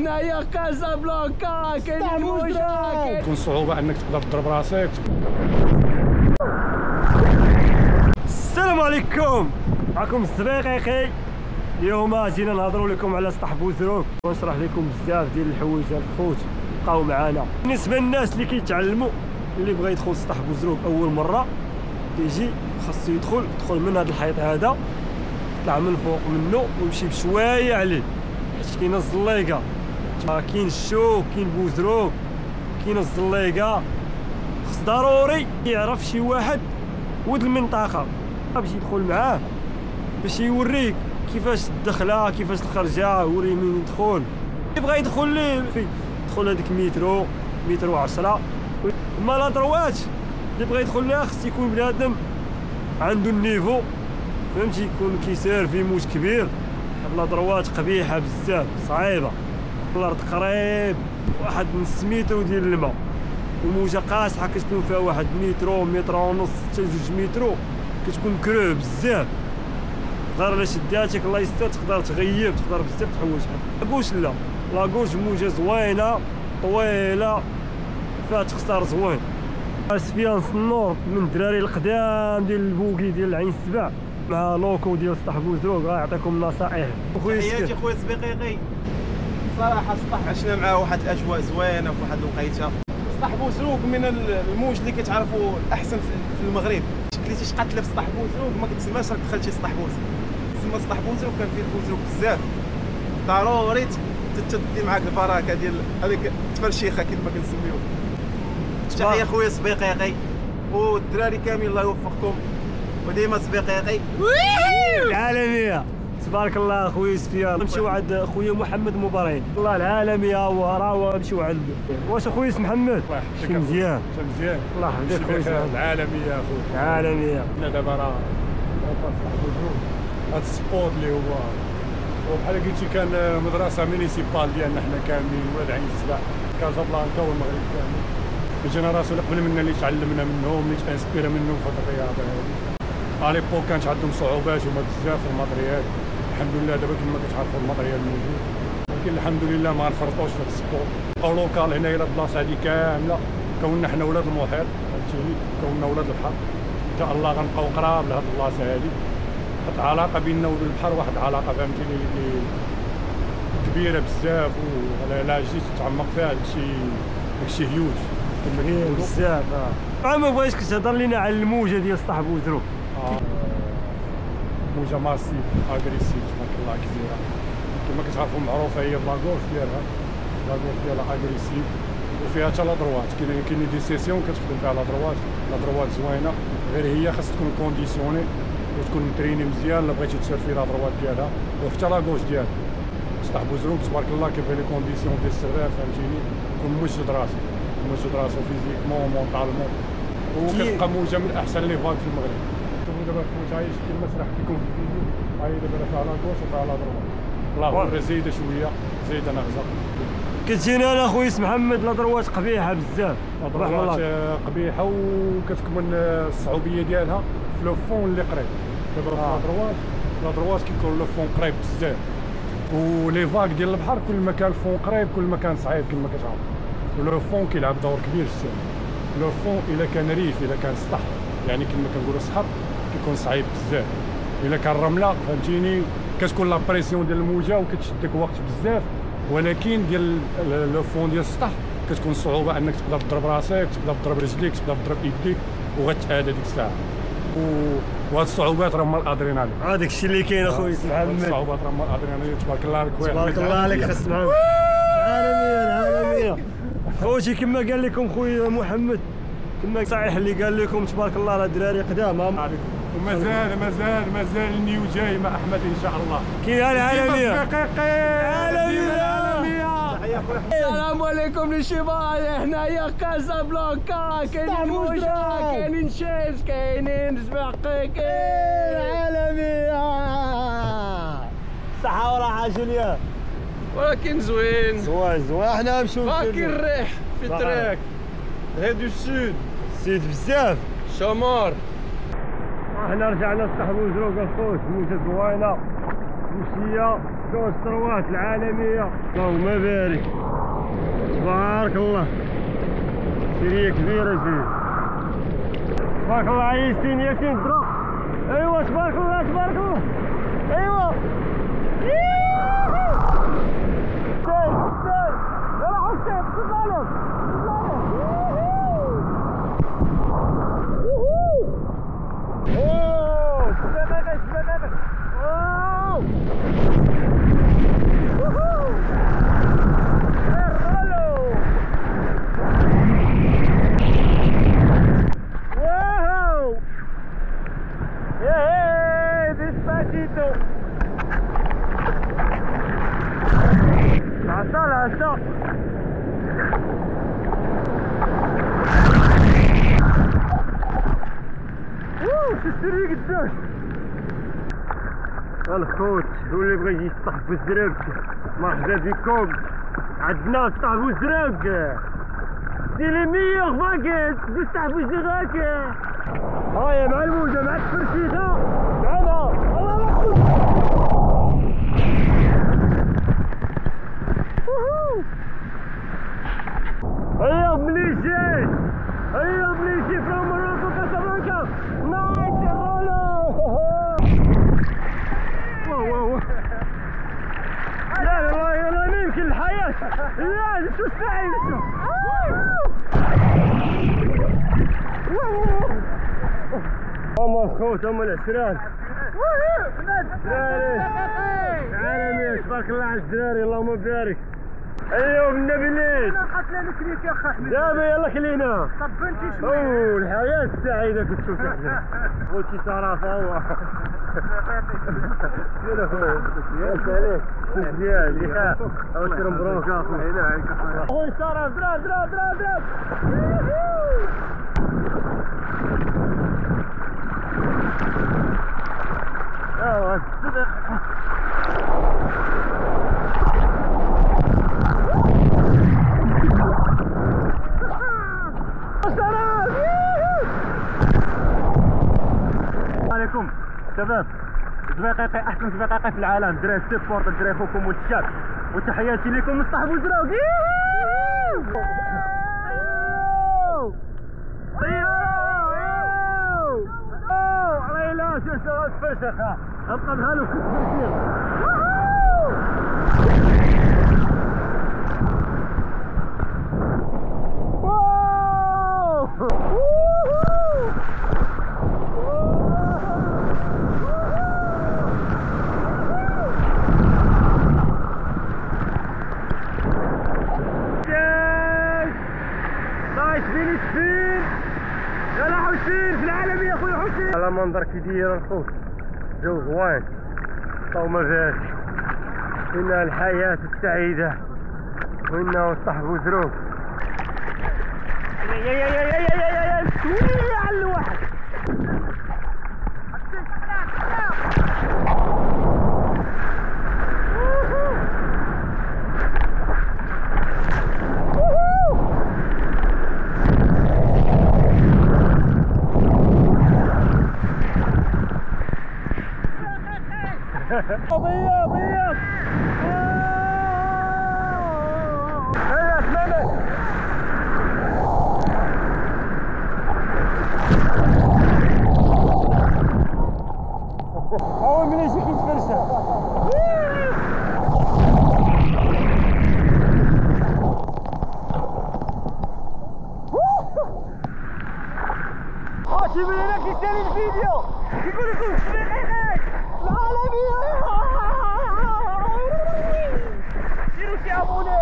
هنايا كازابلانكا كاين الموجة تكون صعوبة انك تقدر تضرب راسك. السلام عليكم، معكم الزبيقيقي. اليوم جينا نهضروا لكم على سطح بوزروك ونشرح لكم بزاف ديال الحوايج الخوت. بقاو معنا. بالنسبه للناس اللي كيتعلموا، اللي بغى يدخل سطح بوزروك اول مره، يجي خاصو يدخل من هذا الحيط هذا، يطلع من فوق منه ويمشي بشويه عليه، حيت كاينه الزليقه، كاين الشوك، كاين بوزروك، كاينه الزليقه. خص ضروري يعرف شي واحد ود المنطقه باش يدخل معاه، باش يوريك كيفاش الدخله كيفاش الخرجه، يوري مين يدخل. اللي بغى يدخل ليه يدخل هذيك مترو 10. اما لا دروات اللي بغى يدخل لها خص يكون بنادم عنده النيفو، فهمتي، يكون كيسير في موج كبير. لا دروات قبيحه بزاف، صعيبه، الارض قريب واحد نص متر ديال الماء، والموجه قاصحه كتكون فيها واحد متر ونص حتى 2 مترو، كتكون كرو بزاف. غير الا شداتك الله يستر تقدر تغيب، تقدر بزاف د الحوايج. لاكوش لا، لاكوش موجه زوينه طويله فيها تخسر زوين. سفيان النور من الدراري القدام ديال البوكي ديال العين السبع، مع لوكو ديال سطح بوزروك، غيعطيكم نصائح. تحياتي خويا سبيقيقي. صراحه سطح عشنا معاه واحد الاجواء زوينه في واحد الوقيته. سطح بوزروك من الموج اللي كتعرفوا الاحسن في المغرب. كليتي شي قتله في سطح بوزروك ما كتسماش راك دخلتي سطح بوزروك، تسمى سطح بوزروك كان فيه البوزروك بزاف. ضروري تدي معاك البركه ديال هذيك التفرشيخه كيف ما كنسميو. تحيه خويا سبيقيقي والدراري كامل، الله يوفقكم وديما سبيقيقي العالميه. تبارك الله خويا سفيان. نمشيو عند خويا محمد مبارين، الله العالميه هو راه نمشيو عنده. واش خويا محمد شي مزيان؟ مزيان، الله يحفظك خويا. العالميه اخويا، العالميه. حنا دابا راه هذا السبوت اللي هو بحال قلتي كان مدرسه مينيسيبال ديالنا حنا كاملين، ولاد عين السبع، كازابلانكا والمغرب كامل. الجينيراسيون اللي قبل منا اللي تعلمنا منهم، اللي تانسبيرا منهم في هذه الرياضه هذه. اليبوك كانت عندهم صعوبات هما بزاف في الماتريال. الحمد لله دابا كما كتعرفوا الماتريال موجود، ولكن الحمد لله ما غنفرطوش في هذا السبور. او لوكال هنايا البلاصه هذه كامله كوننا حنا ولاد المحيط، فهمتيني، كوننا ولاد البحر. ان شاء الله غنبقاو قراب لهاد البلاصه هذه. واحد العلاقه بيننا وبين البحر، واحد العلاقه فهمتيني اللي كبيره بزاف، ولا جيت تعمق فيها داكشي هيوج كبير بزاف. ما بغيتش تهضر لينا على الموجه ديال سطح بوزروك. موجه ماسيف اغريسيف تبارك الله كبيره، كما كتعرفوا معروفه هي لاكورش ديالها، لاكورش ديالها اغريسيف، وفيها حتى لا دروات. كاين دي سيسيون كتخدم فيها لا دروات زوينه، غير هي خاص تكون كونديسيوني وتكون متريني مزيان الا بغيتي تسير في لا دروات ديالها، وحتى لاكورش ديالها. سطح بوزروك تبارك الله كيبغي لي كونديسيون ديال السراف، فهمتيني، يكون موجد راسو فيزيكمون ومونطالمون، وكتبقى موجه من احسن لي فاك في المغرب. شوفوا دابا خويا عايش كما شرحت لكم في الفيديو، هاي دابا فيها لاكوش وفيها لا دروات. الله زايده شويه، زايده نغزه. كتجينا انا خويا محمد لا دروات قبيحه بزاف، رحم الله قبيحه، وكتكمن الصعوبيه ديالها في لو فون اللي قريب. دابا لا دروات كيكون لو فون قريب بزاف، ولي فاك ديال البحر كل ما كان الفون قريب كل ما كان صعيب كما كتعرف. ولو فون كيلعب دور كبير في السير. لو فون الا كان ريف، الا كان سطح، يعني كما كنقولوا صخر، كيكون صعيب بزاف. الا كان رمله فهمتيني كتكون لا بريسيون ديال الموجه وكتشدك وقت بزاف، ولكن ديال لو فون ديال السطح كتكون صعوبه انك تقدر تضرب راسك، تقدر تضرب رجليك، تقدر تضرب يديك، وغتعاد هذيك الساعه. وهاد الصعوبات راه هما الادرينالين. هذاك الشيء اللي كاين اخويا محمد. الصعوبات راه هما الادرينالين. تبارك الله عليك، تبارك الله عليك خاص محمد. العالميه خوتي، كما قال لكم خويا محمد، كما صحيح اللي قال لكم، تبارك الله على الدراري قدام. ومازال النيو جاي مع احمد ان شاء الله. كاين العالميه. السلام عليكم للشباب، هنايا كازابلانكا، كاينين موجة، كاينين شيز، كاينين زباقيقي. العالميه صحه وراحه جوليان، ولكن زوين حنا نمشيو باقي الريح في الطريق. هي دو سود بزاف شمار. حنا رجعنا لسطح بوزروك الخوت، موجة زوينه، مشيه الثروات العالمية. اللهم بارك، تبارك الله، شرية كبيرة جدا. تبارك الله ياسين، ياسين درا. ايوا تبارك الله تبارك الله. ايوا استاذ يلا حسين تفضلوا شري قداش الخوت واللي بغى يجي يسطح بوزرق مرحبا بكم عندنا سطح بوزرق سي لي ميور باكيت بسطح بوزرق. هايا مع الموجة مع التفرشيدة معنا الله اكبر. هيا بليشي هيا بليشي فروم موروكو كاسابلانكا. نايس يا غالو. واو لا والله ما يمكن الحياة. لا شو السعيد شو هما الخوت هما العشران. عالمي تبارك الله على الدراري اللهم بارك. ايوا بالنبي ليش دابا يلا خلينا طبنتي شويه. اوه الحياة السعيدة كنت تشوف احنا خوتي صرافة هو يا سلام مزيان يا واش مبروك اخويا صراف ضرب ضرب ضرب ضرب. ايوا الصدق عليكم شباب. زبيقيقي احسن زبيقيقي في العالم، دراري سيبورت دراري خوكم والشاب، وتحياتي لكم من صاحب وزراوك. لا شو سوات فشخة ابقى بهالو في التفكير. يلا حسين في العالمية يا اخويا حسين. على منظر كي داير الخوت جو زوين اللهم بارك. إنها الحياة السعيدة وإنه صاحب زروق. يا شوية على الواحد. ضيق ضيق هيا اسمعني اول من يجيك يتفرشة. شي من هناك يستاهل الفيديو يقول لكم دقيقات العالمية. ديروا شي ابوني.